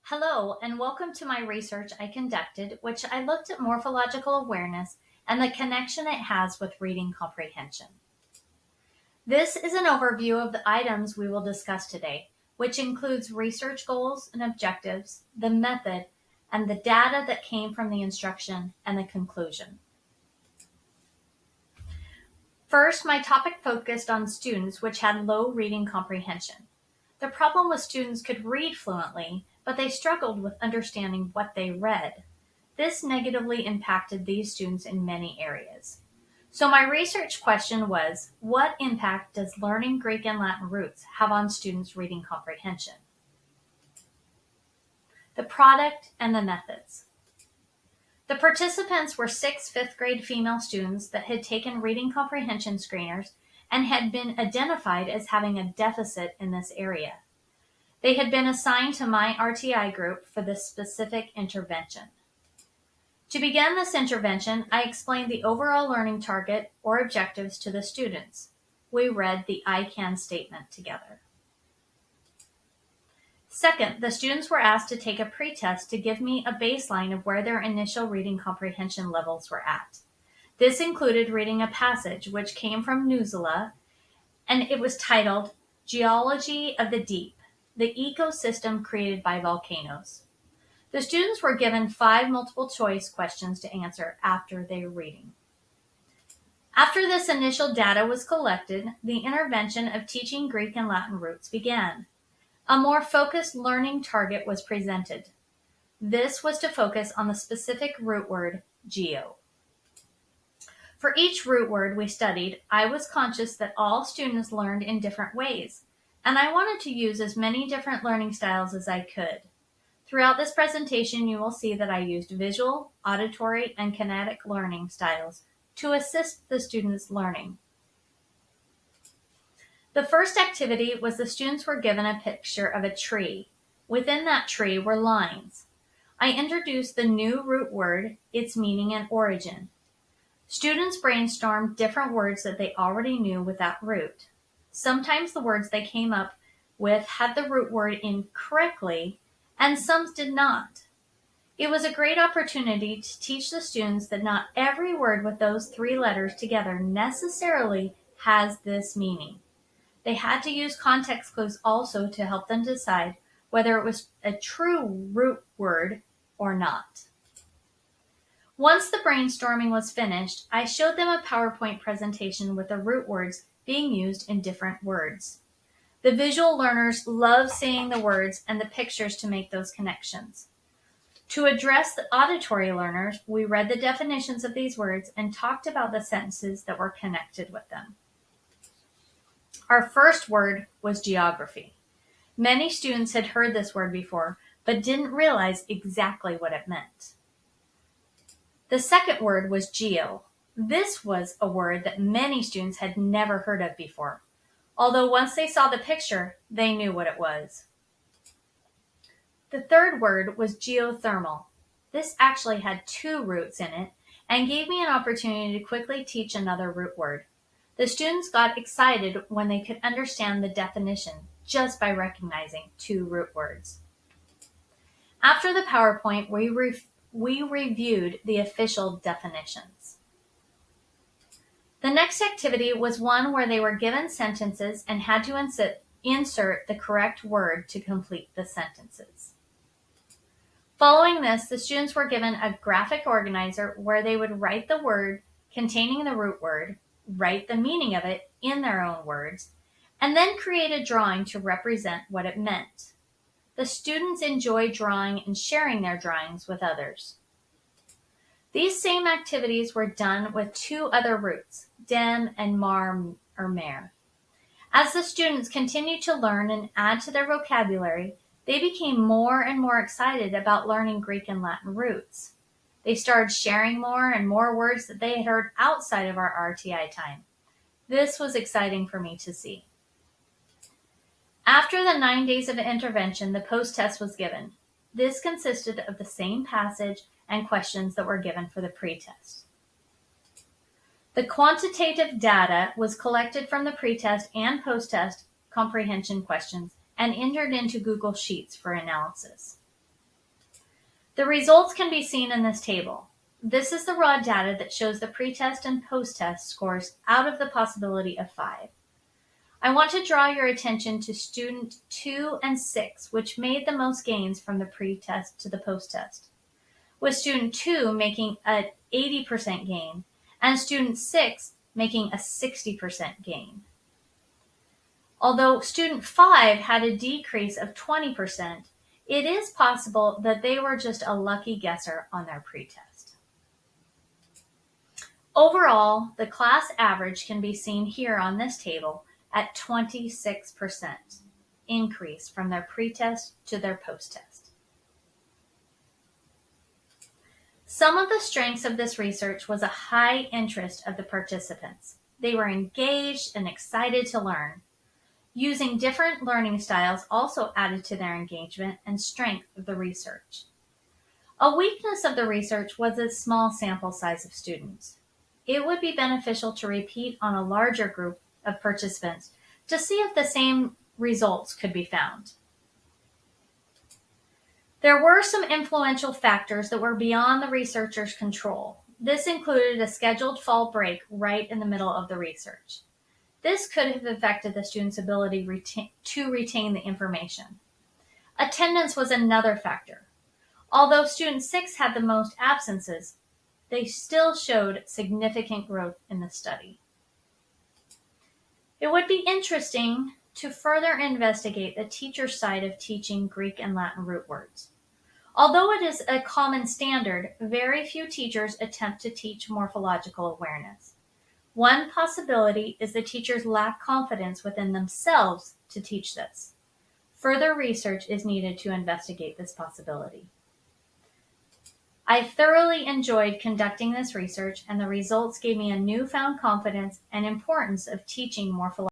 Hello, and welcome to my research I conducted, which I looked at morphological awareness and the connection it has with reading comprehension. This is an overview of the items we will discuss today, which includes research goals and objectives, the method, and the data that came from the instruction and the conclusion. First, my topic focused on students which had low reading comprehension. The problem was students could read fluently, but they struggled with understanding what they read. This negatively impacted these students in many areas. So my research question was, what impact does learning Greek and Latin roots have on students' reading comprehension? The product and the methods. The participants were 6 fifth grade female students that had taken reading comprehension screeners and had been identified as having a deficit in this area. They had been assigned to my RTI group for this specific intervention. To begin this intervention, I explained the overall learning target or objectives to the students. We read the I can statement together. Second, the students were asked to take a pretest to give me a baseline of where their initial reading comprehension levels were at. This included reading a passage which came from Nuzula, and it was titled Geology of the Deep, the ecosystem created by volcanoes. The students were given 5 multiple choice questions to answer after their reading. After this initial data was collected, the intervention of teaching Greek and Latin roots began. A more focused learning target was presented. This was to focus on the specific root word, geo. For each root word we studied, I was conscious that all students learned in different ways, and I wanted to use as many different learning styles as I could. Throughout this presentation, you will see that I used visual, auditory, and kinetic learning styles to assist the students' learning. The first activity was the students were given a picture of a tree. Within that tree were lines. I introduced the new root word, its meaning and origin. Students brainstormed different words that they already knew with that root. Sometimes the words they came up with had the root word incorrectly, and some did not. It was a great opportunity to teach the students that not every word with those 3 letters together necessarily has this meaning. They had to use context clues also to help them decide whether it was a true root word or not. Once the brainstorming was finished, I showed them a PowerPoint presentation with the root words being used in different words. The visual learners love seeing the words and the pictures to make those connections. To address the auditory learners, we read the definitions of these words and talked about the sentences that were connected with them. Our first word was geography. Many students had heard this word before, but didn't realize exactly what it meant. The second word was geo. This was a word that many students had never heard of before, although once they saw the picture, they knew what it was. The third word was geothermal. This actually had 2 roots in it and gave me an opportunity to quickly teach another root word. The students got excited when they could understand the definition just by recognizing 2 root words. After the PowerPoint, we reviewed the official definitions. The next activity was one where they were given sentences and had to insert the correct word to complete the sentences. Following this, the students were given a graphic organizer where they would write the word containing the root word, write the meaning of it in their own words, and then create a drawing to represent what it meant. The students enjoyed drawing and sharing their drawings with others. These same activities were done with 2 other roots, dem and mar or mer. As the students continued to learn and add to their vocabulary, they became more and more excited about learning Greek and Latin roots. They started sharing more and more words that they had heard outside of our RTI time. This was exciting for me to see. After the 9 days of intervention, the post-test was given. This consisted of the same passage and questions that were given for the pretest. The quantitative data was collected from the pretest and post-test comprehension questions and entered into Google Sheets for analysis. The results can be seen in this table. This is the raw data that shows the pretest and post-test scores out of the possibility of 5. I want to draw your attention to student 2 and 6, which made the most gains from the pretest to the post-test, with student 2 making an 80% gain and student 6 making a 60% gain. Although student 5 had a decrease of 20%, it is possible that they were just a lucky guesser on their pretest. Overall, the class average can be seen here on this table at 26% increase from their pretest to their post-test. Some of the strengths of this research was a high interest of the participants. They were engaged and excited to learn. Using different learning styles also added to their engagement and strength of the research. A weakness of the research was its small sample size of students. It would be beneficial to repeat on a larger group of participants to see if the same results could be found. There were some influential factors that were beyond the researchers' control. This included a scheduled fall break right in the middle of the research. This could have affected the students' ability to retain the information. Attendance was another factor. Although student 6 had the most absences, they still showed significant growth in the study. It would be interesting to further investigate the teacher side of teaching Greek and Latin root words. Although it is a common standard, very few teachers attempt to teach morphological awareness. One possibility is the teachers lack confidence within themselves to teach this. Further research is needed to investigate this possibility. I thoroughly enjoyed conducting this research, and the results gave me a newfound confidence and importance of teaching morphological